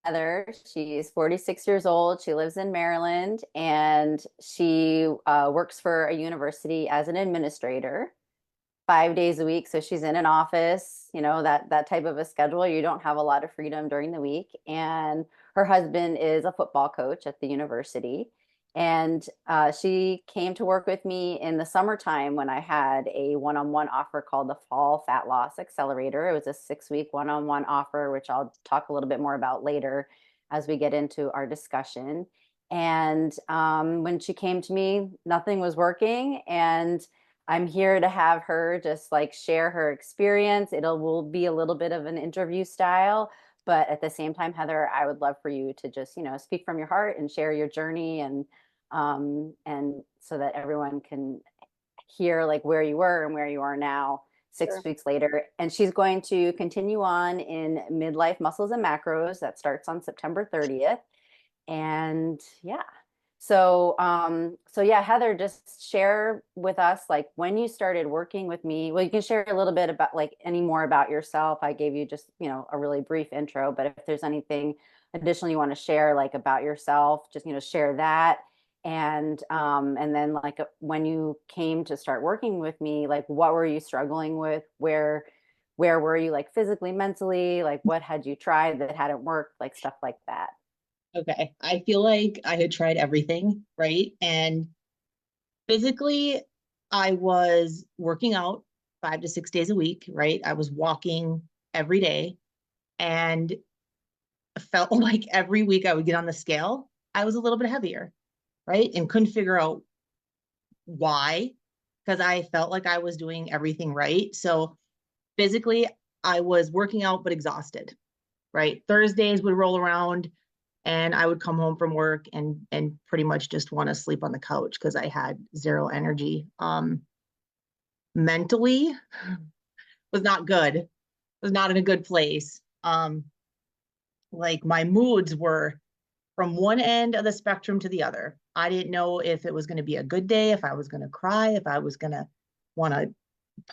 Heather. She's 46 years old. She lives in Maryland and she works for a university as an administrator 5 days a week. So she's in an office, that type of a schedule. You don't have a lot of freedom during the week. And her husband is a football coach at the university. And she came to work with me in the summertime when I had a one-on-one offer called the Fall Fat Loss Accelerator. It was a 6-week one-on-one offer, which I'll talk a little bit more about later as we get into our discussion. And when she came to me, nothing was working. And I'm here to have her just like share her experience. Will be a little bit of an interview style, but at the same time, Heather, I would love for you to just, speak from your heart and share your journey and so that everyone can hear like where you were and where you are now six Sure. weeks later. And she's going to continue on in Midlife Muscles and Macros that starts on September 30th. And yeah. So yeah, Heather, just share with us like when you started working with me. Well, you can share a little bit about like any more about yourself. I gave you just, a really brief intro, but if there's anything additional you want to share like about yourself, just, share that. And then like when you came to start working with me, like what were you struggling with? Where were you like physically, mentally? Like what had you tried that hadn't worked? Like stuff like that. Okay. I feel like I had tried everything, right? And physically, I was working out 5 to 6 days a week, right? I was walking every day and felt like every week I would get on the scale, I was a little bit heavier, right? And couldn't figure out why, because I felt like I was doing everything right. So physically, I was working out, but exhausted, right? Thursdays would roll around and I would come home from work and pretty much just want to sleep on the couch because I had zero energy. Mentally was not good. Was not in a good place. Like my moods were from one end of the spectrum to the other. I didn't know if it was going to be a good day, if I was going to cry, if I was going to want to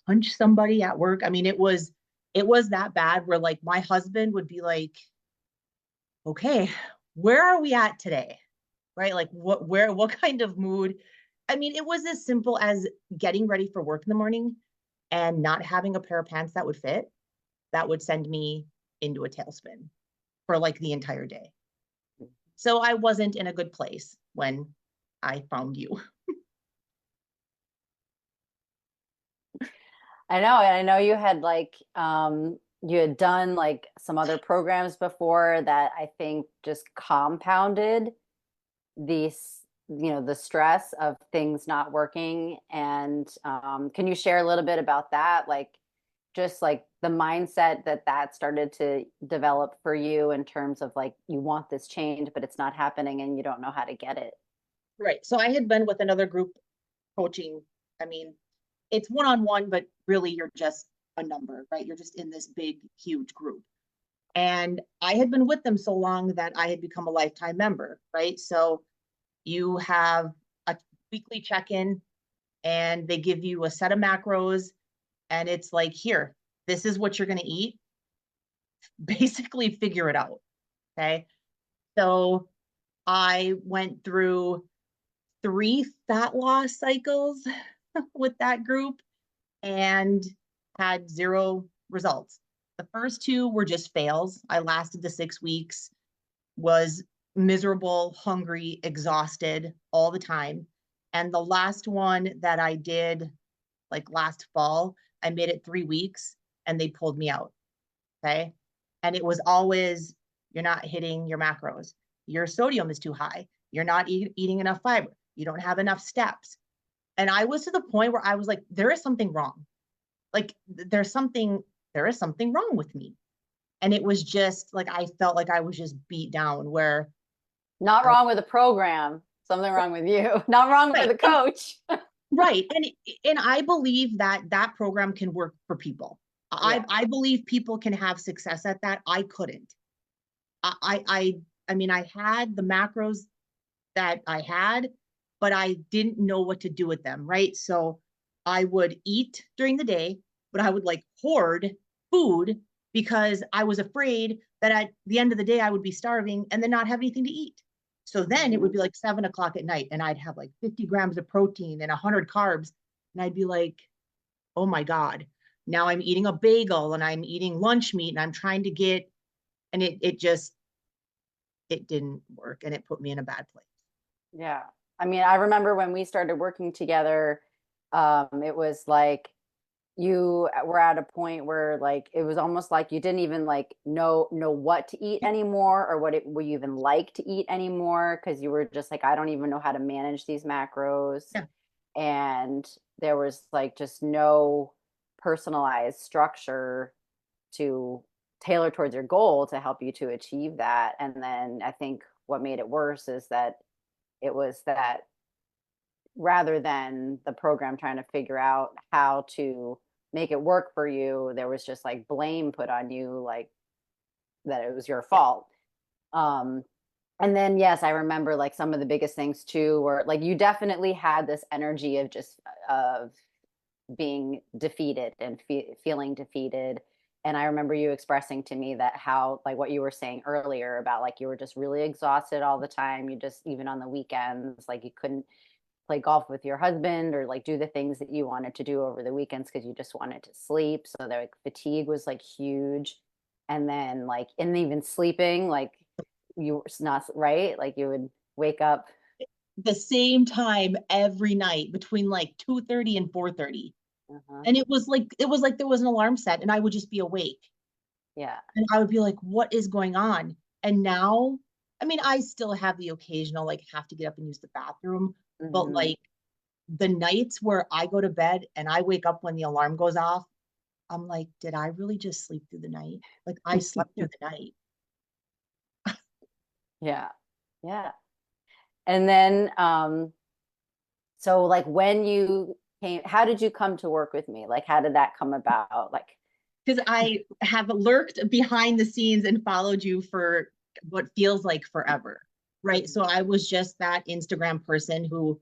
punch somebody at work. I mean, it was that bad where like my husband would be like, "Okay, where are we at today?" Right? Like what kind of mood? I mean, it was as simple as getting ready for work in the morning and not having a pair of pants that would fit, that would send me into a tailspin for like the entire day. So I wasn't in a good place when I found you. I know you had like you had done like some other programs before that I think just compounded these, the stress of things not working. And can you share a little bit about that? Like just like the mindset that started to develop for you in terms of like you want this change, but it's not happening and you don't know how to get it. Right. So I had been with another group coaching. I mean, it's one on one, but really you're just a number, right? You're just in this big, huge group. And I had been with them so long that I had become a lifetime member, right? So you have a weekly check in and they give you a set of macros. And it's like, here, this is what you're going to eat. Basically, figure it out. Okay. So I went through 3 fat loss cycles with that group and had zero results. The first two were just fails. I lasted the 6 weeks, was miserable, hungry, exhausted all the time. And the last one that I did, like last fall, I made it 3 weeks and they pulled me out. Okay. And it was always, you're not hitting your macros. Your sodium is too high. You're not eating enough fiber. You don't have enough steps. And I was to the point where I was like, there is something wrong. Like there is something wrong with me. And it was just like, I felt like I was just beat down where Not I, wrong with the program, something wrong with you. Not wrong with right. the coach. Right. And I believe that that program can work for people. Yeah. I believe people can have success at that. I couldn't. I mean, I had the macros that I had, but I didn't know what to do with them, right? So I would eat during the day, but I would like hoard food because I was afraid that at the end of the day I would be starving and then not have anything to eat. So then it would be like 7 o'clock at night and I'd have like 50 grams of protein and 100 carbs. And I'd be like, oh my God, now I'm eating a bagel and I'm eating lunch meat and I'm trying to get, and it didn't work and it put me in a bad place. Yeah. I mean, I remember when we started working together, it was like you were at a point where like it was almost like you didn't even like know what to eat anymore or what you even like to eat anymore because you were just like, I don't even know how to manage these macros. Yeah. And there was like just no personalized structure to tailor towards your goal to help you to achieve that. And then I think what made it worse is that it was that rather than the program trying to figure out how to make it work for you, there was just like blame put on you, like that it was your Yeah. fault. Um, and then, yes, I remember like some of the biggest things too, were like you definitely had this energy of just of being defeated and feeling defeated. And I remember you expressing to me that how, like what you were saying earlier about like you were just really exhausted all the time. You just, even on the weekends, like you couldn't play golf with your husband or like do the things that you wanted to do over the weekends because you just wanted to sleep. So the like, fatigue was like huge. And then like, and even sleeping, like you were not right. Like you would wake up. The same time every night between like 2:30 and 4:30. Uh-huh. And it was like there was an alarm set and I would just be awake. Yeah. And I would be like, what is going on? And now, I mean, I still have the occasional like have to get up and use the bathroom, but Hmm. like the nights where I go to bed and I wake up when the alarm goes off, I'm like, did I really just sleep through the night? Like I slept through the night. Yeah. Yeah. And then, so like when you came, how did you come to work with me? Like, how did that come about? Like, Because I have lurked behind the scenes and followed you for what feels like forever. Right. So I was just that Instagram person who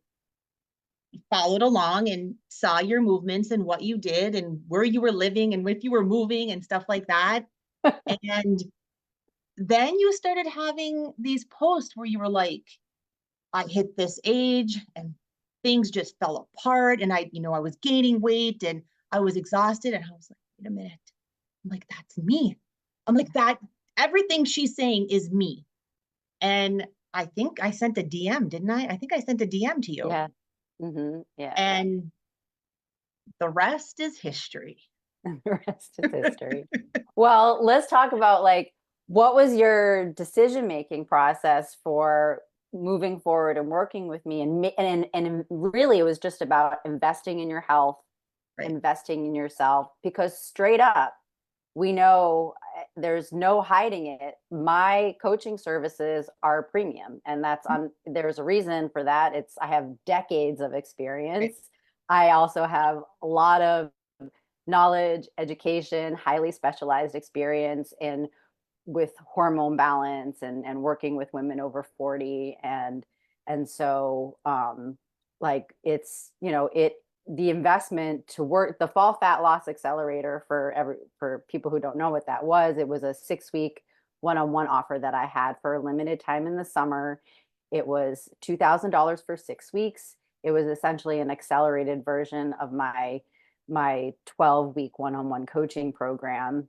followed along and saw your movements and what you did and where you were living and if you were moving and stuff like that. And then you started having these posts where you were like, I hit this age and things just fell apart. And I was gaining weight and I was exhausted. And I was like, wait a minute. I'm like, that's me. I'm like, that everything she's saying is me. And I think I sent a DM, didn't I? I think I sent a DM to you. yeah. Yeah. And the rest is history. The rest is history. Well, let's talk about like what was your decision making process for moving forward and working with me and really it was just about investing in your health, Right. investing in yourself because straight up we know there's no hiding it. My coaching services are premium and that's on there's a reason for that. It's I have decades of Right. experience. I also have a lot of knowledge, education, highly specialized experience in with hormone balance and working with women over 40 and so like it's it the investment to work the fall fat loss accelerator for people who don't know what that was, it was a 6 week one-on-one offer that I had for a limited time in the summer. It was $2,000 for 6 weeks. It was essentially an accelerated version of my 12-week one-on-one coaching program.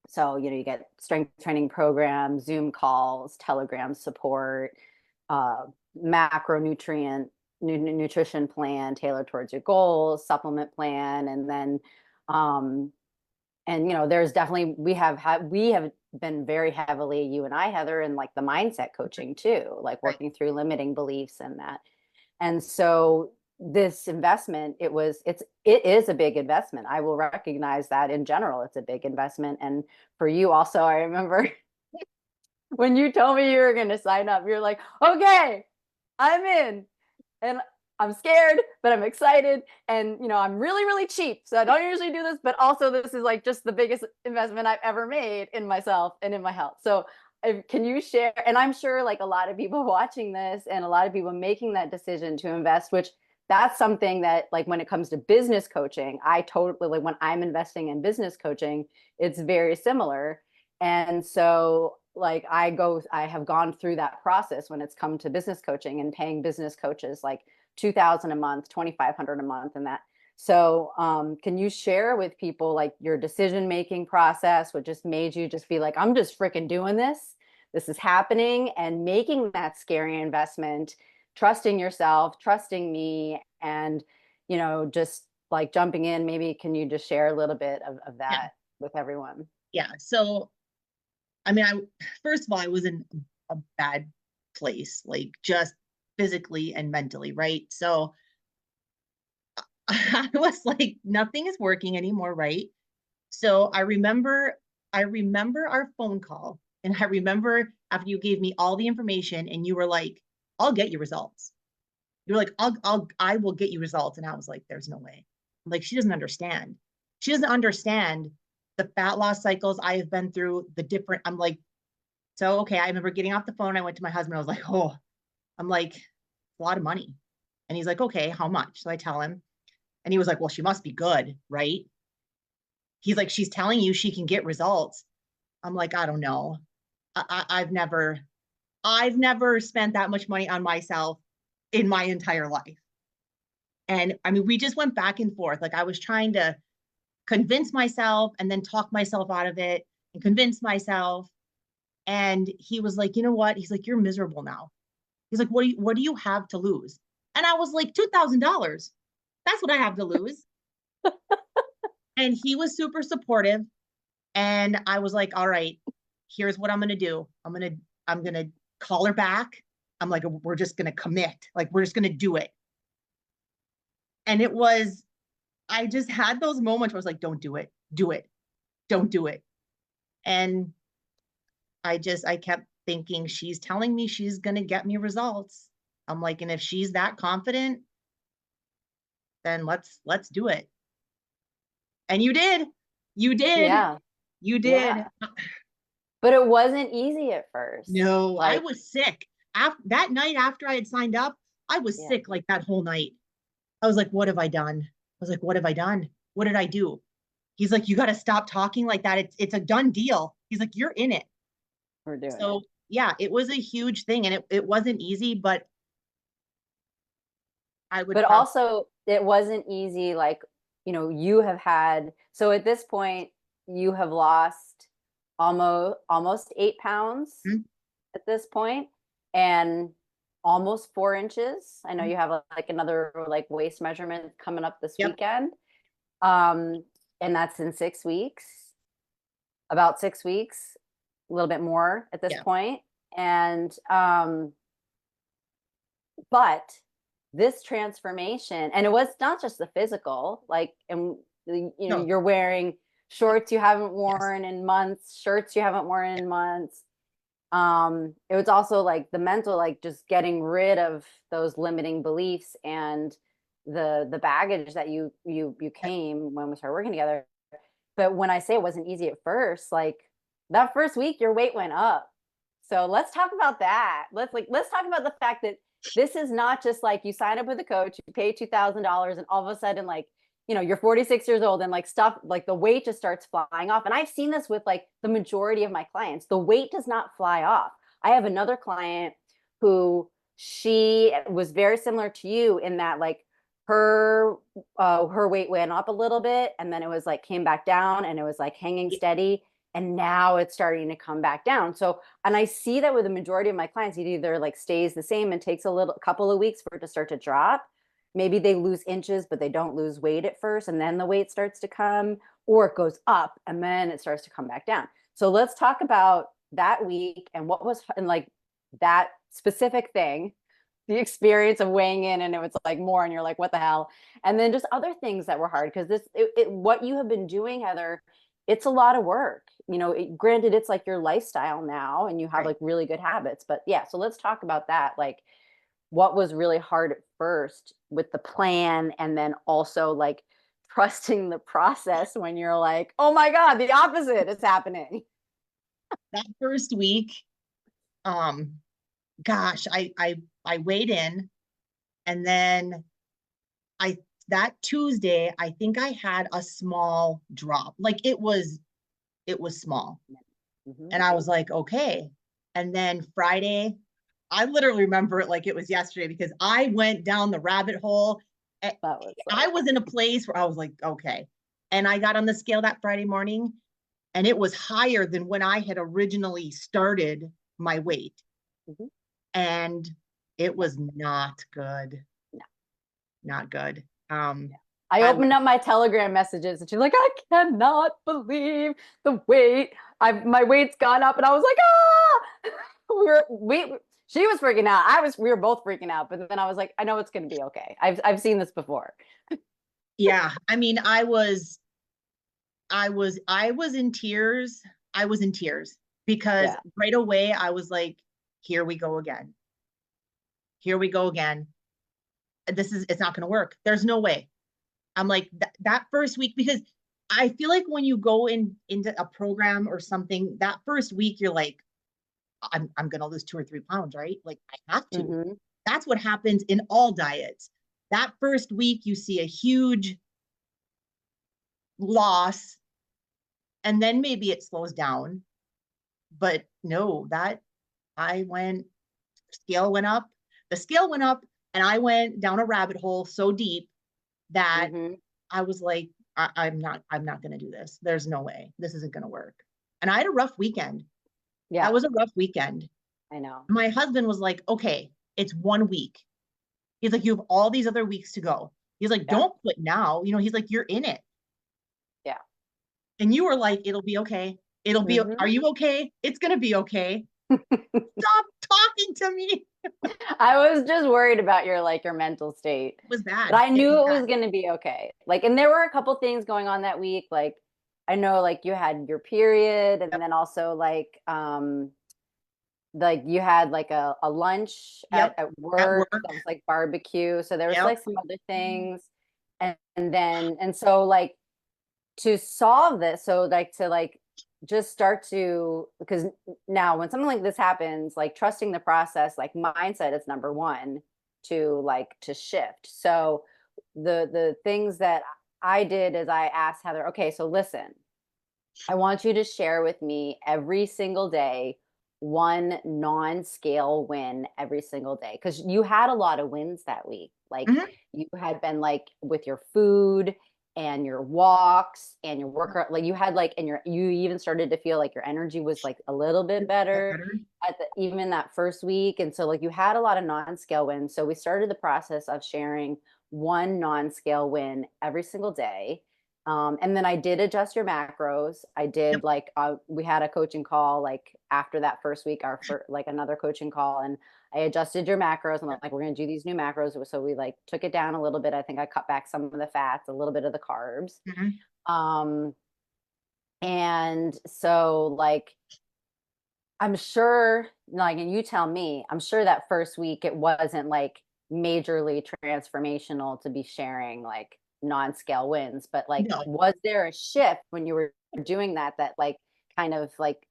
So, you get strength training programs, Zoom calls, Telegram support, uh, macronutrient nutrition plan tailored towards your goals, supplement plan, and then, there's definitely we have been very heavily, you and I, Heather, in like the mindset coaching too, like Right. working through limiting beliefs and that. And so this investment, it is a big investment. I will recognize that in general, it's a big investment. And for you also, I remember when you told me you were going to sign up, you're like, okay, I'm in. And I'm scared, but I'm excited. And, I'm really, really cheap. So I don't usually do this, but also this is like just the biggest investment I've ever made in myself and in my health. So can you share? And I'm sure like a lot of people watching this and a lot of people making that decision to invest, which that's something that like when it comes to business coaching, I totally like when I'm investing in business coaching, it's very similar. And so like I have gone through that process when it's come to business coaching and paying business coaches like 2,000 a month, 2,500 a month and that. So can you share with people like your decision making process, what just made you just be like, I'm just freaking doing this. This is happening and making that scary investment, trusting yourself, trusting me, and just like jumping in. Maybe can you just share a little bit of Yeah. that with everyone? Yeah. So, I mean, first of all, I was in a bad place, like just physically and mentally, right? So I was like, nothing is working anymore, right? So I remember our phone call, and I remember after you gave me all the information and you were like, I'll get you results. You were like, I will get you results. And I was like, there's no way. Like, she doesn't understand. She doesn't understand the fat loss cycles I have been through, the different, I'm like, so okay. I remember getting off the phone. I went to my husband. I was like, oh, I'm like, a lot of money. And he's like, okay, how much? So I tell him, and he was like, well, she must be good, right? He's like, she's telling you she can get results. I'm like, I don't know. I've never spent that much money on myself in my entire life. And I mean, we just went back and forth. Like, I was trying to convince myself and then talk myself out of it and convince myself. And he was like, you know what? He's like, you're miserable now. He's like, what do you have to lose? And I was like, $2,000. That's what I have to lose. And he was super supportive. And I was like, all right, here's what I'm gonna do. I'm gonna call her back. I'm like, we're just gonna commit. Like, we're just gonna do it. And it was, I just had those moments where I was like, don't do it, do it, don't do it. And I kept thinking, she's telling me she's gonna get me results. I'm like, and if she's that confident, then let's do it. And you did. You did. Yeah, You did. yeah. But it wasn't easy at first. No, I Like, was sick. That night after I had signed up, I was yeah, sick like that whole night. I was like, what have I done? I was like, what have I done? What did I do? He's like, you got to stop talking like that. It's a done deal. He's like, you're in it. we're doing it. So yeah, it was a huge thing, and it wasn't easy, but I would But probably, also, it wasn't easy. Like, you have had, so at this point, you have lost almost 8 pounds mm, at this point, and almost 4 inches. I know mm, you have like another like waist measurement coming up this yep, weekend. Um, and that's in 6 weeks, about 6 weeks, a little bit more at this yeah, point. And but this transformation, and it was not just the physical, like, and no, you're wearing shorts you haven't yes, worn in months, shirts you haven't worn yeah, in months. It was also like the mental, like just getting rid of those limiting beliefs and the baggage that you yeah, came when we started working together. But when I say it wasn't easy at first, like that first week your weight went up. So let's talk about that. Let's talk about the fact that this is not just like you sign up with a coach, you pay $2,000, and all of a sudden, like, you're 46 years old and like stuff, like the weight just starts flying off. And I've seen this with like the majority of my clients. The weight does not fly off. I have another client who, she was very similar to you in that like her her weight went up a little bit and then it was like came back down and it was like hanging yeah, steady, and now it's starting to come back down. So, and I see that with the majority of my clients, it either like stays the same and takes a couple of weeks for it to start to drop. Maybe they lose inches, but they don't lose weight at first, and then the weight starts to come, or it goes up and then it starts to come back down. So let's talk about that week and what was, and like that specific thing, the experience of weighing in and it was like more and you're like, what the hell? And then just other things that were hard because what you have been doing, Heather, it's a lot of work. Granted, it's like your lifestyle now and you have right. like really good habits, but yeah, so let's talk about that. Like, what was really hard at first with the plan, and then also like trusting the process when you're like, oh my God, the opposite is happening. That first week, um, gosh, I weighed in, and then I that Tuesday, I think I had a small drop. Like it was small. Mhm. And I was like, okay. And then Friday, I literally remember it like it was yesterday because I went down the rabbit hole. That was I like, was in a place where I was like, okay. And I got on the scale that Friday morning and it was higher than when I had originally started my weight. mhm. And it Yeah, was not good. no. Not good. I I opened up my Telegram messages and she's like, I cannot believe the weight. My weight's gone up, and I was like, ah. We she was freaking out. We were both freaking out, but then I was like, I know it's gonna be okay. I've seen this before. yeah, I mean, I was in tears. I was in tears because Yeah. right away I was like, here we go again. Here we go again. It's not going to work. There's no way. I'm like that first week because I feel like when you go into a program or something, that first week you're like, I'm going to lose 2 or 3 pounds, right? Like I have to. Hmm. That's what happens in all diets. That first week you see a huge loss and then maybe it slows down. But no, that I went, scale went up, the scale went up, and I went down a rabbit hole so deep that Hmm. I was like, I'm not going to do this. There's no way this isn't going to work. And I had a rough weekend. Yeah, That was a rough weekend. I know. My husband was like, okay, it's 1 week. He's like, you have all these other weeks to go. He's like, Yeah, don't quit now. He's like, you're in it. yeah. And you were like, it'll be okay. Are Hmm. you okay? It's going to be okay. Stop talking to me. I was just worried about your mental state, It was but bad. I It knew was it bad. was going to be okay. Like, and there were a couple things going on that week. Like, I know, like you had your period, and Yep. then also like you had like a lunch Yep. at At work work. that was like barbecue. So there was Yep. like some other things, and so like to solve this, so like to like just start to, because now when something like this happens, like trusting the process, like mindset is number one to like to shift. So the things that I did is I asked Heather, okay, so listen, I want you to share with me every single day one non-scale win every single day, because you had a lot of wins that week. Like Mhm. you had been like with your food and your walks and your workout, like you had like, and you even started to feel like your energy was like a little bit Get better better. at even that first week. And so like you had a lot of non-scale wins. So we started the process of sharing one non-scale win every single day. And then I did adjust your macros. I Yep. did like we had a coaching call like after that first week, like another coaching call, and I adjusted your macros. I'm like, we're gonna do these new macros. So we like took it down a little bit. I think I cut back some of the fats, a little bit of the carbs. Mhm. Um, and so like I'm sure, like, and you tell me, I'm sure that first week it wasn't like majorly transformational to be sharing like non-scale wins, but like, No, was there a shift when you were doing that like kind of like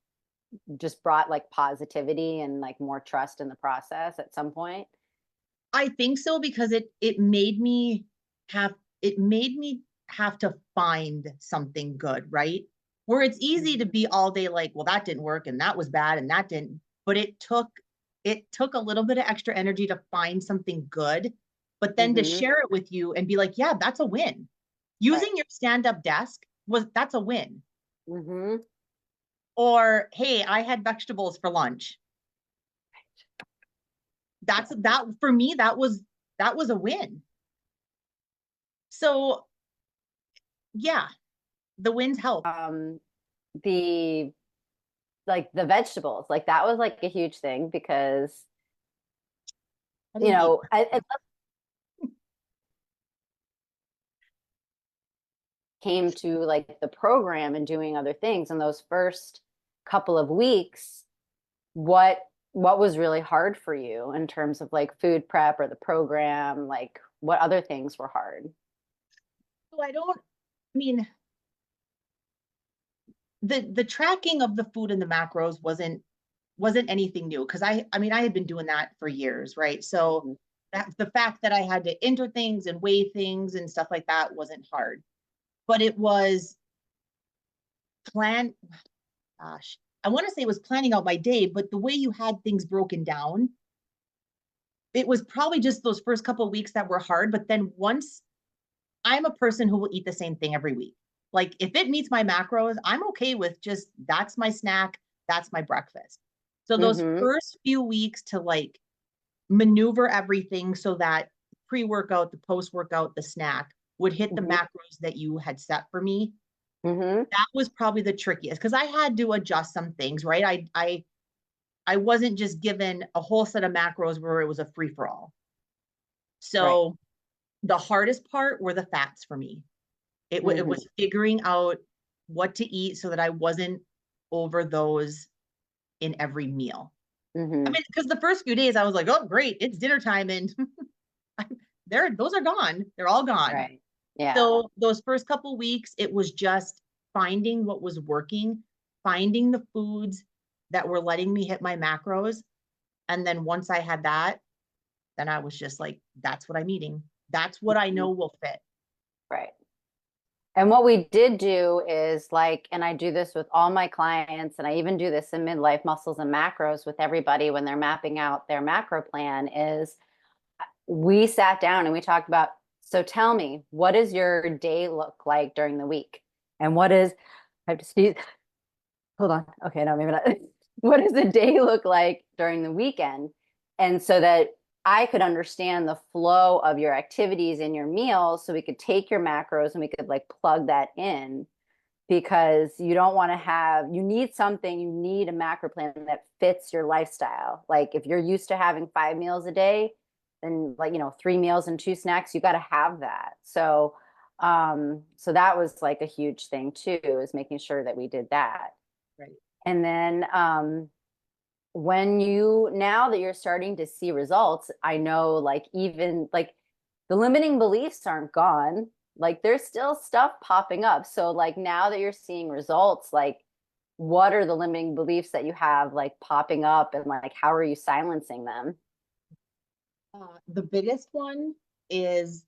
just brought like positivity and like more trust in the process at some point? I think so because have it made me have to find something good, right? Where it's easy to Mhm. be all day like, well, that didn't work and that was bad and that didn't, but it took a little bit of extra energy to find something good, but then to Mhm. share it with you and be like, yeah, that's a win. Right. Using your stand-up desk that's a win. Mhm. Or, hey, I had vegetables for lunch. Yeah. That for me, that was a win. So yeah, the wins help. The like the vegetables, like that was like a huge thing because I didn't eat. I came to like the program and doing other things in those first couple of weeks, what what was really hard for you in terms of like food prep or the program? Like what other things were hard? So I mean, the tracking of the food and the macros wasn't anything new because I mean I had been doing that for years, right? So Mhm. the fact that I had to enter things and weigh things and stuff like that wasn't hard. But it was plan, gosh, I want to say it was planning out my day, but the way you had things broken down, it was probably just those first couple of weeks that were hard. But then once, I'm a person who will eat the same thing every week. Like if it meets my macros, I'm okay with just that's my snack, that's my breakfast. So those Mm-hmm. first few weeks to like maneuver everything so that pre-workout, the post-workout, the snack would hit the Mm-hmm. macros that you had set for me. Mm-hmm. That was probably the trickiest because I had to adjust some things, right? I wasn't just given a whole set of macros where it was a free for all. Right. So the hardest part were the fats for me. It Mm-hmm. was figuring out what to eat so that I wasn't over those in every meal. I Mm-hmm. mean, because the first few days I was like, oh, great, it's dinner time. And those are gone. They're all gone. Right. Yeah. So those first couple weeks, it was just finding what was working, finding the foods that were letting me hit my macros. And then once I had that, then I was just like, that's what I'm eating. That's what I Mhm. know will fit. Right. And what we did do is like, and I do this with all my clients, and I even do this in midlife muscles and macros with everybody when they're mapping out their macro plan, is we sat down and we talked about, so tell me, what does your day look like during the week? And what is, I have to sneeze. Hold on. Okay, no, maybe not. What does the day look like during the weekend? And so that I could understand the flow of your activities and your meals so we could take your macros and we could like plug that in because you don't want to have, you need something, you need a macro plan that fits your lifestyle. Like if you're used to having 5 meals a day, then like, 3 meals and 2 snacks, you got to have that. So that was like a huge thing too, is making sure that we did that. Right. And then when now that you're starting to see results, I know like even like the limiting beliefs aren't gone. Like there's still stuff popping up. So like now that you're seeing results, like what are the limiting beliefs that you have like popping up and like how are you silencing them? The biggest one is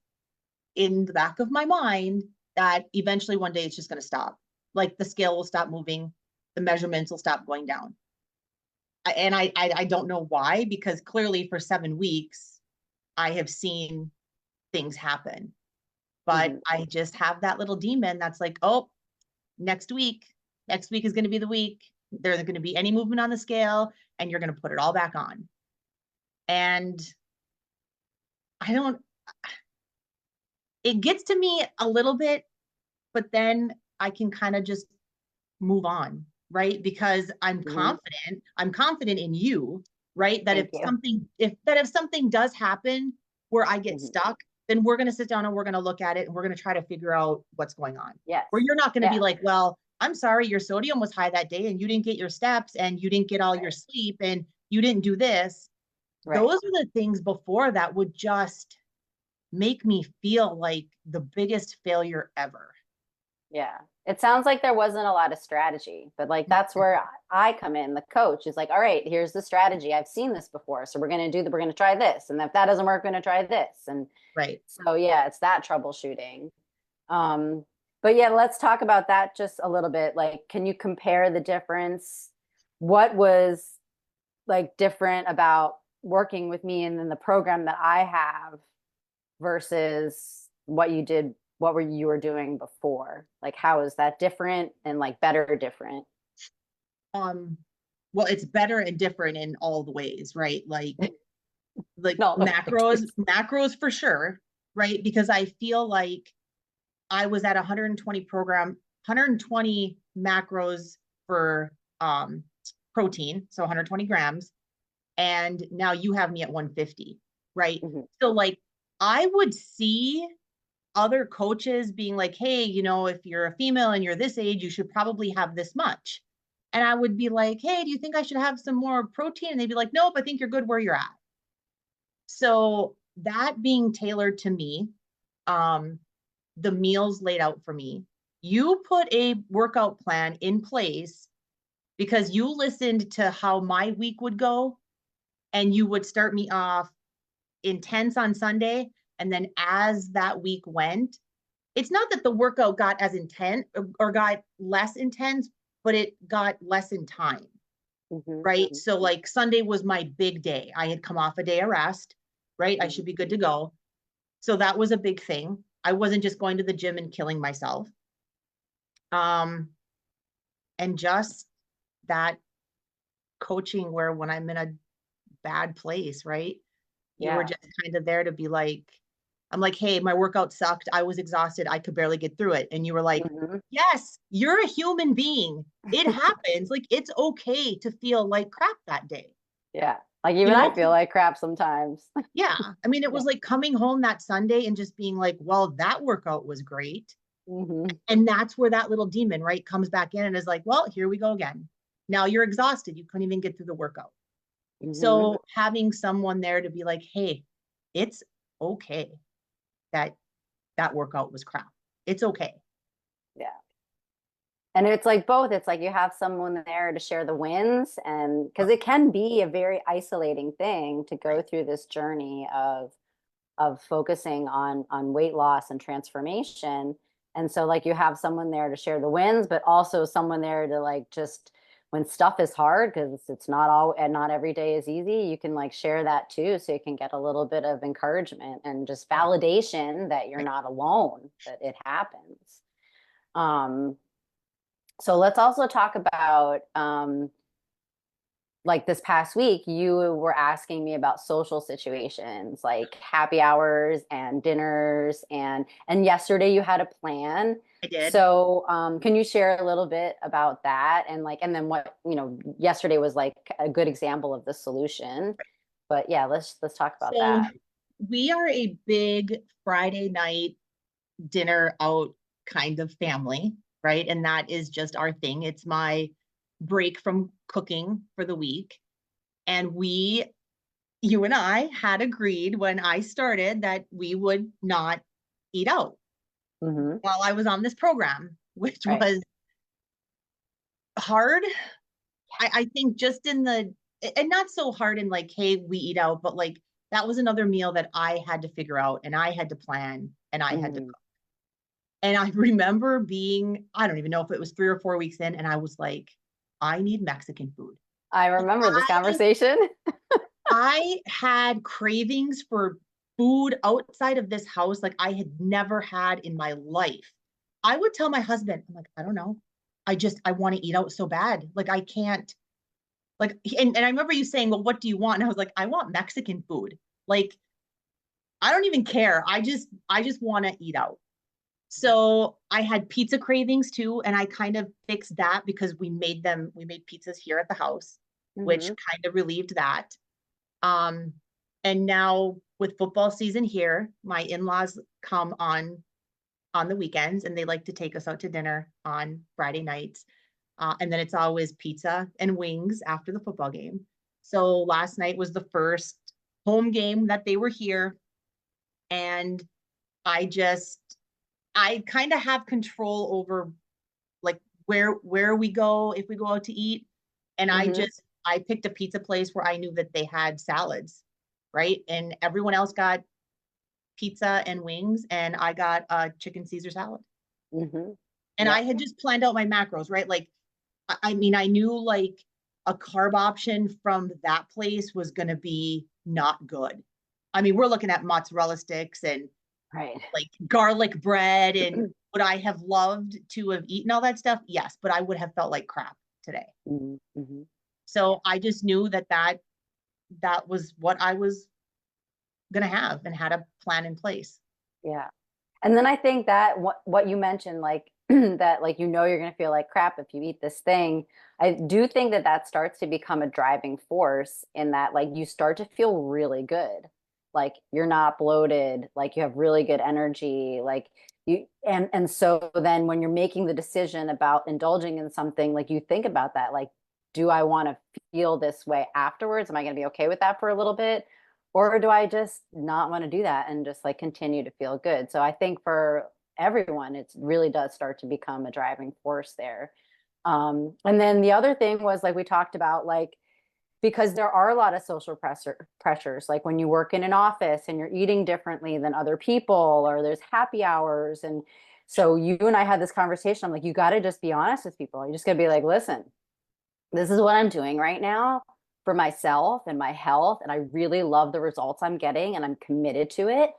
in the back of my mind that eventually one day it's just going to stop. Like the scale will stop moving, the measurements will stop going down. And I don't know why, because clearly for 7 weeks, I have seen things happen. But Mm-hmm. I just have that little demon that's like, oh, next week, next week is going to be the week. There's going to be any movement on the scale, and you're going to put it all back on. And I don't, it gets to me a little bit, but then I can kind of just move on, right? Because Mm-hmm. I'm confident in you, right? That Thank you. if something does happen where I get Mm-hmm. stuck, then we're going to sit down and we're going to look at it and we're going to try to figure out what's going on. Yes. Where you're not going to be Yeah. like, well, I'm sorry, your sodium was high that day and you didn't get your steps and you didn't get all your Right. sleep and you didn't do this. Right. Those are the things before that would just make me feel like the biggest failure ever. Yeah. It sounds like there wasn't a lot of strategy, but like that's where I come in. The coach is like, all right, here's the strategy. I've seen this before. So we're going to try this. And if that doesn't work, we're going to try this. And Right. so, yeah, it's that troubleshooting. Um, but yeah, let's talk about that just a little bit. Like, can you compare the difference? What was like different about working with me and then the program that I have versus what you did, what you were doing before? Like how is that different and like better or different? um well, it's better and different in all the ways, right? Like No, the macros for sure, right? Because I feel like I was at 120 program 120 macros for protein, so 120 grams, and now you have me at 150, right? Mhm. So like I would see other coaches being like, hey, if you're a female and you're this age, you should probably have this much. And I would be like, hey, do you think I should have some more protein? And they'd be like, nope, I think you're good where you're at. So that being tailored to me, um, the meals laid out for me, you put a workout plan in place because you listened to how my week would go and you would start me off intense on Sunday. And then as that week went, it's not that the workout got as intense or got less intense, but it got less in time. Right. So like Sunday was my big day. I had come off a day of rest, right? I should be good to go. So that was a big thing. I wasn't just going to the gym and killing myself. And just that coaching where when I'm in a bad place, right? You were Yeah. just kind of there to be like, I'm like, hey, my workout sucked. I was exhausted. I could barely get through it. And you were like, Mhm. yes, you're a human being. It happens. Like, it's okay to feel like crap that day. Yeah. Like You even I know, feel like crap sometimes. yeah. I mean, it Yeah. was like coming home that Sunday and just being like, well, that workout was great. Hmm. And that's where that little demon, right, comes back in and is like, well, here we go again. Now you're exhausted. You couldn't even get through the workout. Hmm. So having someone there to be like, hey, it's okay that that workout was crap. It's okay. Yeah. And it's like both. It's like you have someone there to share the wins, and because it can be a very isolating thing to go Right. through this journey of focusing on weight loss and transformation. And so like you have someone there to share the wins, but also someone there to like just when stuff is hard, because it's not all and not every day is easy, you can like share that too. So you can get a little bit of encouragement and just Right. validation that you're Right. not alone, that it happens. Um, so let's also talk about like this past week, you were asking me about social situations like happy hours and dinners and yesterday you had a plan. I did. So can you share a little bit about that and like and then what yesterday was like a good example of the solution. But yeah, let's talk about So that. we are a big Friday night dinner out kind of family, right? And that is just our thing. It's my break from cooking for the week. And you and I had agreed when I started that we would not eat out Hmm. while I was on this program, which Right. was hard. I think just in the, and not so hard in like, hey, we eat out, but like that was another meal that I had to figure out and I had to plan and I had to Hmm. cook. And I remember being, I don't even know if it was 3 or 4 weeks in, and I was like, I need Mexican food. I remember this conversation. I had cravings for food outside of this house like I had never had in my life. I would tell my husband, I'm like, I don't know. I want to eat out so bad. Like I can't like and I remember you saying, well, what do you want? And I was like, I want Mexican food. Like I don't even care. I just want to eat out. So I had pizza cravings too, and I kind of fixed that because we made pizzas here at the house, which Hmm. kind of relieved that. Um, and now with football season here, my in-laws come on the weekends and they like to take us out to dinner on Friday nights. And then it's always pizza and wings after the football game. So last night was the first home game that they were here. And I just I kind of have control over like where we go if we go out to eat. And Hmm. I picked a pizza place where I knew that they had salads, right? And everyone else got pizza and wings, and I got a chicken Caesar salad. Hmm. And I Yep. had just planned out my macros, right? Like, I mean, I knew like a carb option from that place was going to be not good. I mean, we're looking at mozzarella sticks and Right. like garlic bread, and would I have loved to have eaten all that stuff? Yes, but I would have felt like crap today. Hmm. Hmm. Yeah. So I just knew that was what I was going to have and had a plan in place. Yeah. And then I think that what you mentioned, like that, like you're gonna feel like crap if you eat this thing. I do think that that starts to become a driving force in that, like you start to feel really good, like you're not bloated, like you have really good energy, like you and so then when you're making the decision about indulging in something, like you think about that, like, do I want to feel this way afterwards? Am I gonna be okay with that for a little bit? Or do I just not want to do that and just like continue to feel good? So I think for everyone, it really does start to become a driving force there. And then the other thing was like we talked about, like because there are a lot of social pressures, like when you work in an office and you're eating differently than other people, or there's happy hours. And so you and I had this conversation. I'm like, you got to just be honest with people. You just got to be like, listen, this is what I'm doing right now for myself and my health. And I really love the results I'm getting and I'm committed to it.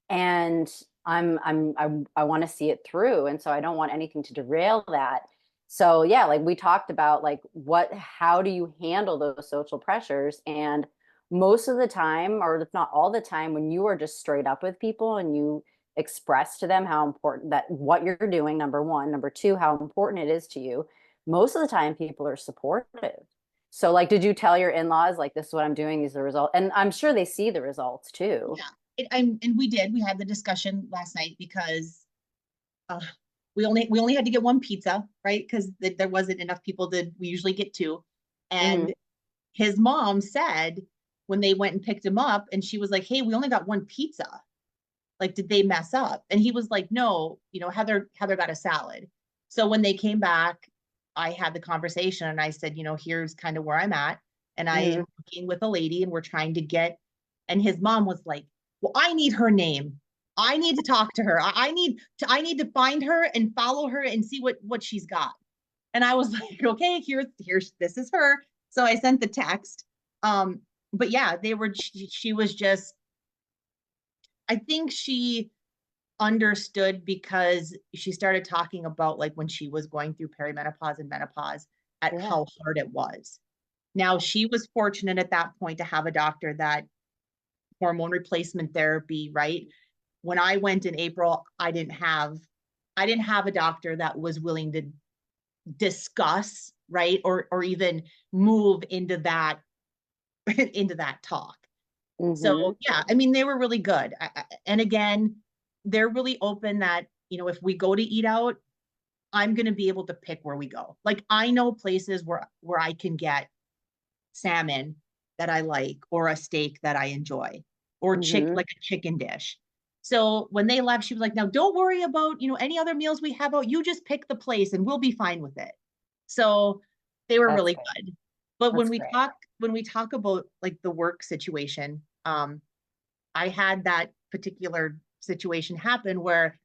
And I want to see it through. And so I don't want anything to derail that. So yeah, like we talked about like how do you handle those social pressures? And most of the time, or if not all the time, when you are just straight up with people and you express to them how important that what you're doing, number one, number two, how important it is to you, most of the time people are supportive. So like, did you tell your in-laws like this is what I'm doing, these are the results? And I'm sure they see the results too. Yeah. And we had the discussion last night because uh, we only had to get one pizza, right? Because there wasn't enough people that we usually get two. Hmm. And his mom said when they went and picked him up, and she was like, "Hey, we only got one pizza. Like, did they mess up?" And he was like, "No, Heather got a salad." So when they came back, I had the conversation and I said, here's kind of where I'm at. And I Hmm. am working with a lady and we're trying to get, and his mom was like, "Well, I need her name. I need to talk to her. I need to find her and follow her and see what she's got." And I was like, "Okay, here's this is her." So I sent the text. But yeah, she was just, I think she understood because she started talking about like when she was going through perimenopause and menopause at Yeah. how hard it was. Now she was fortunate at that point to have a doctor that hormone replacement therapy, right? When I went in April, I didn't have a doctor that was willing to discuss, right? Or even move into that into that talk. So Hmm. yeah, I mean, they were really good. And again, they're really open that, if we go to eat out, I'm going to be able to pick where we go. Like I know places where I can get salmon that I like, or a steak that I enjoy, or Hmm. like a chicken dish. So when they left, she was like, "Now don't worry about, any other meals we have out. You just pick the place and we'll be fine with it." So they were That's really good. good. But That's great. when we talk about like the work situation, I had that particular situation happen where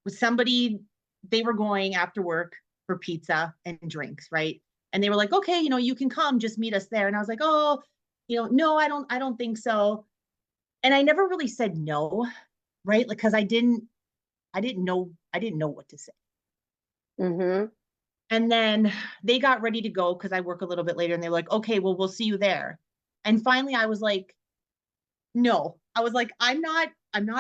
somebody, they were going after work for pizza and drinks, right? And they were like, "Okay, you can come, just meet us there." And I was like, "Oh, no, I don't think so." And I never really said no, right? Like, because I didn't know what to say. Hmm. And then they got ready to go because I work a little bit later, and they're like, "Okay, well, we'll see you there." And finally, I was like, "No." I was like, I'm not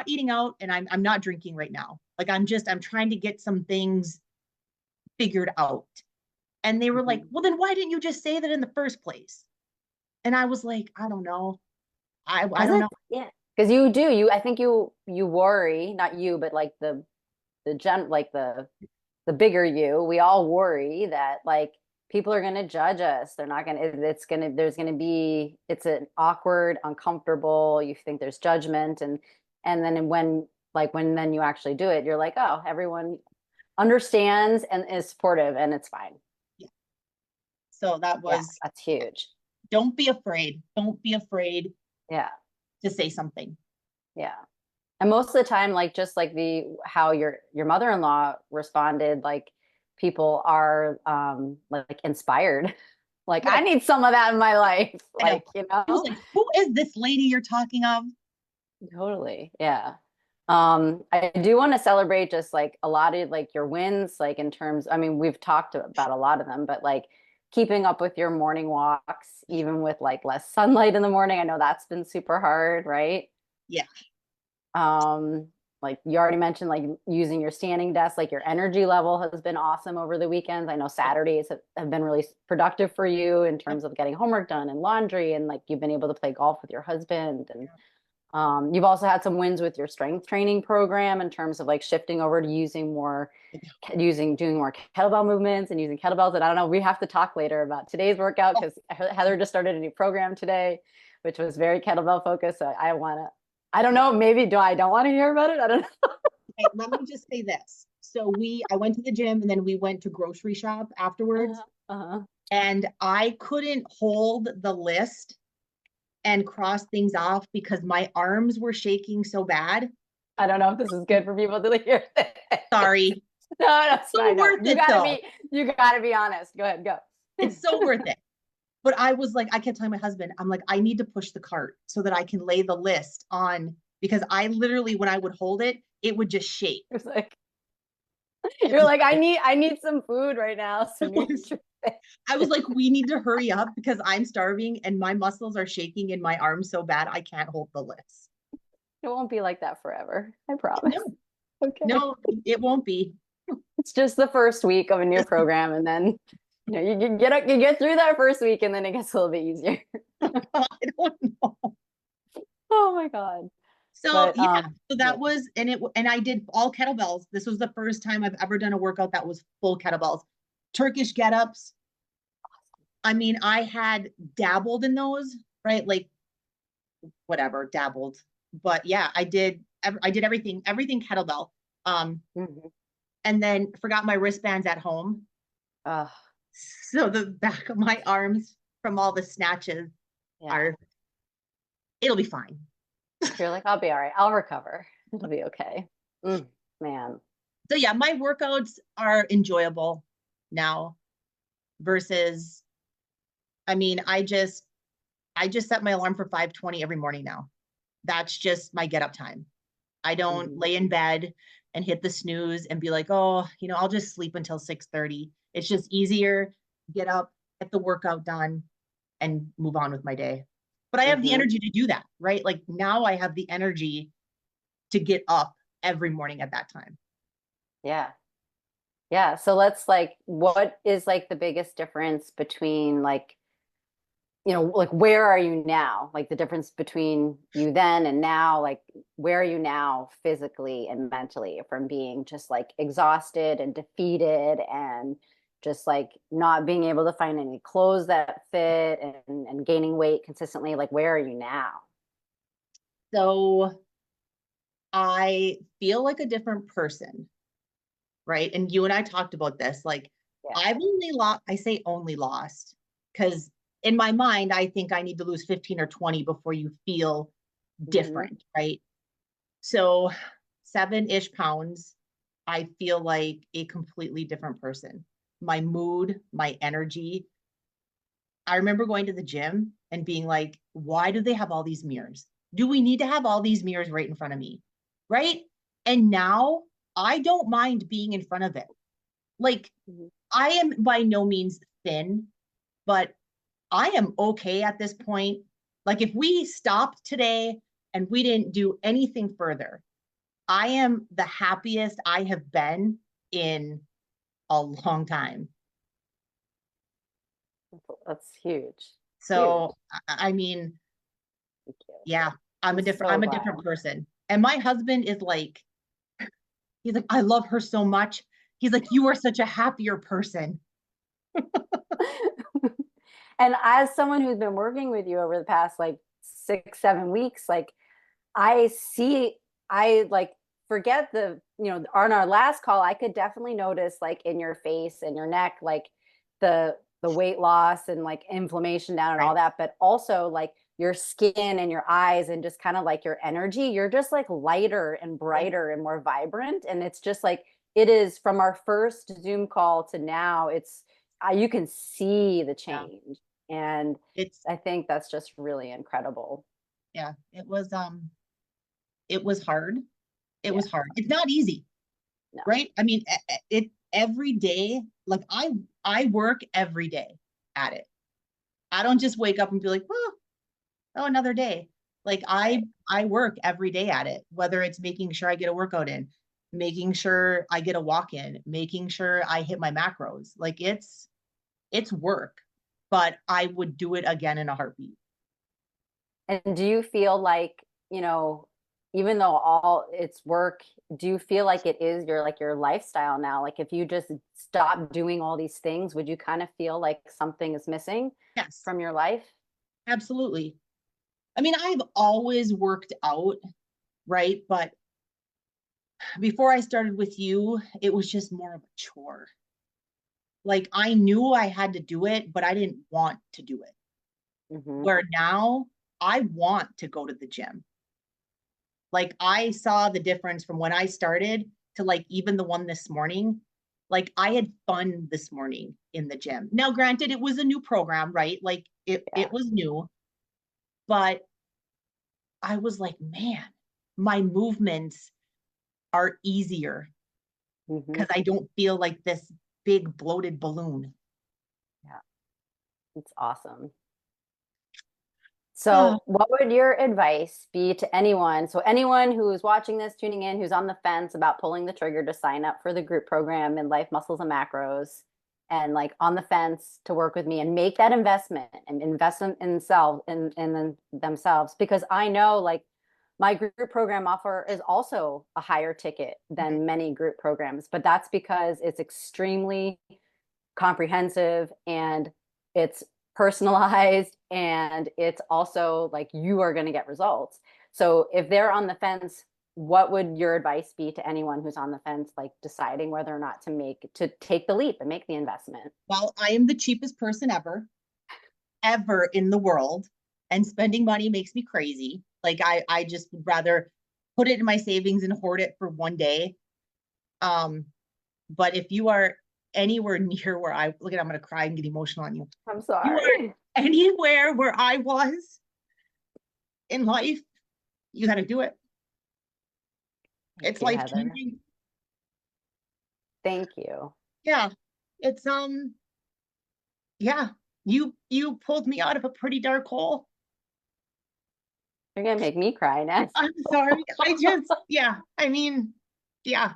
eating out, and I'm not drinking right now. Like, I'm trying to get some things figured out. And they were like, Hmm. "Well, then why didn't you just say that in the first place?" And I was like, "I don't know. I Cause don't know." it's yeah. Because you do, I think you worry, not you, but like like the bigger you, we all worry that like people are going to judge us. They're not going to, it's going to, there's going to be, it's an awkward, uncomfortable, you think there's judgment. And then when then you actually do it, you're like, oh, everyone understands and is supportive and it's fine. Yeah. So that Yeah, was, that's huge. don't be afraid. Don't be afraid Yeah. to say something. Yeah. And most of the time, like just like how your mother-in-law responded, like people are like inspired. Like I Good. need some of that in my life. I know. Like, He was like, "Who is this lady you're talking of?" totally. Yeah. I do want to celebrate just like a lot of like your wins, like in terms, I mean, we've talked about a lot of them, but like keeping up with your morning walks, even with like less sunlight in the morning. I know that's been super hard, right? Yeah. Um, like you already mentioned, like using your standing desk, like your energy level has been awesome over the weekends. I know Yep. Saturdays have been really productive for you in Yep. terms of getting homework done and laundry, and like you've been able to play golf with your husband. And Yeah. you've also had some wins with your strength training program in terms of like shifting over to doing more kettlebell movements and using kettlebells. And I don't know, we have to talk later about today's workout Oh, because Heather just started a new program today, which was very kettlebell focused. So I don't yeah. know, maybe I don't want to hear about it. I don't know. Okay, let me just say this. So I went to the gym and then we went to grocery shop afterwards. Uh-huh. and I couldn't hold the list and cross things off because my arms were shaking so bad. I don't know if this is good for people to hear. Sorry. No, no, it's So fine. No, worth it though. you gotta be honest. Go ahead, go. It's so worth it. But I was like, I kept telling my husband, I'm like, I need to push the cart so that I can lay the list on, because I literally, when I would hold it, it would just shake. It's like It you're was, like, I need some food right now, some nutrition. I was like, we need to hurry up because I'm starving and my muscles are shaking in my arms so bad I can't hold the list. It won't be like that forever. I promise. No, Okay. no, it won't be. It's just the first week of a new program, and then you get through that first week, and then it gets a little bit easier. I don't know. Oh my God. So But yeah, so yeah. that was, and I did all kettlebells. This was the first time I've ever done a workout that was full kettlebells. Turkish get-ups. I mean, I had dabbled in those, right? Like whatever, dabbled. But yeah, I did everything kettlebell. Um, Mhm. and then forgot my wristbands at home. Uh, So the back of my arms from all the snatches yeah. are, it'll be fine. You're like, I'll be all right. I'll recover. It'll be okay. Man. So yeah, my workouts are enjoyable now versus, I mean, I just set my alarm for 5:20 every morning now. That's just my get up time. I don't Mhm. lay in bed and hit the snooze and be like, oh, I'll just sleep until 6:30. It's just easier, get up, get the workout done, and move on with my day. But I have the Mhm. energy to do that, right? Like now I have the energy to get up every morning at that time. Yeah. Yeah. So let's like, what is like the biggest difference between like, like where are you now? Like the difference between you then and now, like where are you now physically and mentally from being just like exhausted and defeated and just like not being able to find any clothes that fit and gaining weight consistently? Like where are you now? So I feel like a different person, right? And you and I talked about this. Like Yeah. I've only lost, I say only lost, because in my mind, I think I need to lose 15 or 20 before you feel Hmm. different, right? So 7-ish pounds, I feel like a completely different person. My mood, my energy. I remember going to the gym and being like, why do they have all these mirrors? Do we need to have all these mirrors right in front of me? Right. And now I don't mind being in front of it. Like, Hmm. I am by no means thin, but I am okay at this point. Like, if we stopped today and we didn't do anything further, I am the happiest I have been in a long time. That's huge. Huge. So, I mean, Thank you. yeah, I'm so I'm a glad. different person. And my husband is like, he's like, I love her so much. He's like, you are such a happier person. And as someone who's been working with you over the past like 6, 7 weeks, like I see, I like forget on our last call, I could definitely notice like in your face and your neck, like the weight loss and like inflammation down and all Right. that, but also like your skin and your eyes and just kind of like your energy, you're just like lighter and brighter and more vibrant. And it's just like it is from our first Zoom call to now, it's you can see the Yeah. change. And It's, I think that's just really incredible. yeah, it was hard. It Yeah. was hard. It's not easy, No. right? I mean, it every day, like I work every day at it. I don't just wake up and be like, oh, another day. Like Right. I work every day at it, whether it's making sure I get a workout in, making sure I get a walk in, making sure I hit my macros. Like it's work, but I would do it again in a heartbeat. And do you feel like, even though all it's work, do you feel like it is your lifestyle now? Like if you just stop doing all these things, would you kind of feel like something is missing Yes, from your life? absolutely. I mean, I've always worked out, right? But before I started with you, it was just more of a chore. Like I knew I had to do it, but I didn't want to do it. Hmm. Where now I want to go to the gym. Like I saw the difference from when I started to like even the one this morning. Like I had fun this morning in the gym. Now, granted, it was a new program, right? Like Yeah. it was new, but I was like, man, my movements are easier Hmm. because I don't feel like this big bloated balloon. Yeah. It's awesome. Oh, So, what would your advice be to anyone? So, anyone who's watching this, tuning in, who's on the fence about pulling the trigger to sign up for the group program in Life Muscles and Macros, and like on the fence to work with me and make that investment and invest in self in themselves, because I know like my group program offer is also a higher ticket mhm, than many group programs, but that's because it's extremely comprehensive and it's personalized and it's also like you are going to get results. So if they're on the fence, what would your advice be to anyone who's on the fence, like deciding whether or not to take the leap and make the investment? well, I am the cheapest person ever in the world, and spending money makes me crazy. Like I just would rather put it in my savings and hoard it for one day. Um, but if you are anywhere near where I look at, I'm gonna cry and get emotional on you. I'm You are sorry. anywhere where I was in life, you got to do it. Thank It's you, life Heather. changing. Thank you. Yeah, it's yeah. You pulled me out of a pretty dark hole. You're gonna make me cry now. I'm sorry. I just yeah. I mean, yeah.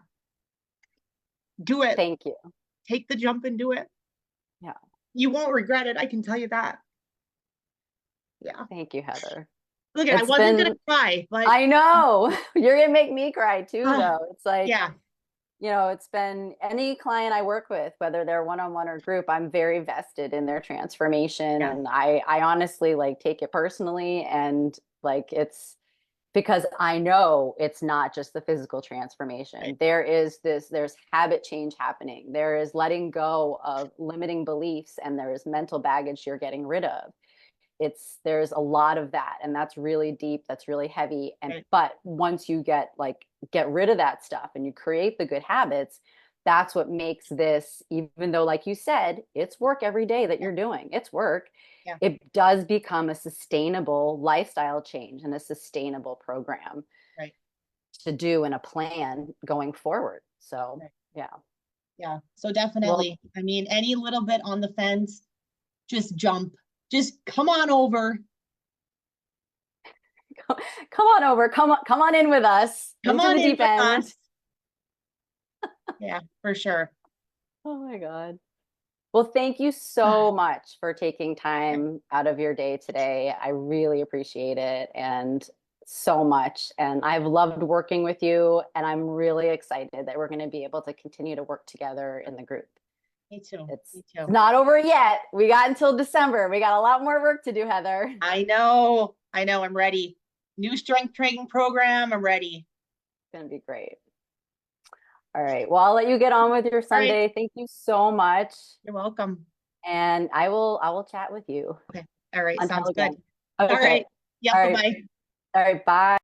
Do it. Thank you. Take the jump and do it. Yeah. You won't regret it. I can tell you that. Yeah. Thank you, Heather. Look, I It's wasn't gonna been, cry, but I know you're gonna make me cry too, though. It's like, yeah, it's been any client I work with, whether they're one-on-one or group, I'm very vested in their transformation. yeah, And I honestly like take it personally. And like, it's because I know it's not just the physical transformation. right, There's habit change happening. There is letting go of limiting beliefs and there is mental baggage you're getting rid of. There's a lot of that, and that's really deep, that's really heavy. And right. but once you get rid of that stuff and you create the good habits, that's what makes this, even though like you said it's work every day that Yeah, you're doing, it's work, yeah, it does become a sustainable lifestyle change and a sustainable program right, to do in a plan going forward. So right. yeah. Yeah. So Well, definitely. I mean, any little bit on the fence, just jump. Just come on over. come on over, come on in with us Come into on the in deep with end. us. Yeah, for sure. Oh my God. Well, thank you so much for taking time out of your day today. I really appreciate it and so much. And I've loved working with you, and I'm really excited that we're going to be able to continue to work together in the group. Me too. It's Me too. not over yet. We got until December. We got a lot more work to do, Heather. It's I know. I know. I'm ready. New strength training program. I'm ready. going to be great. All right. Well, I'll let you get on with your All right. Sunday. Thank you so much. You're welcome. And I will chat with you Okay. All right. until Sounds good. again. All Okay. right. Yep. All Bye right. bye. All right. Bye.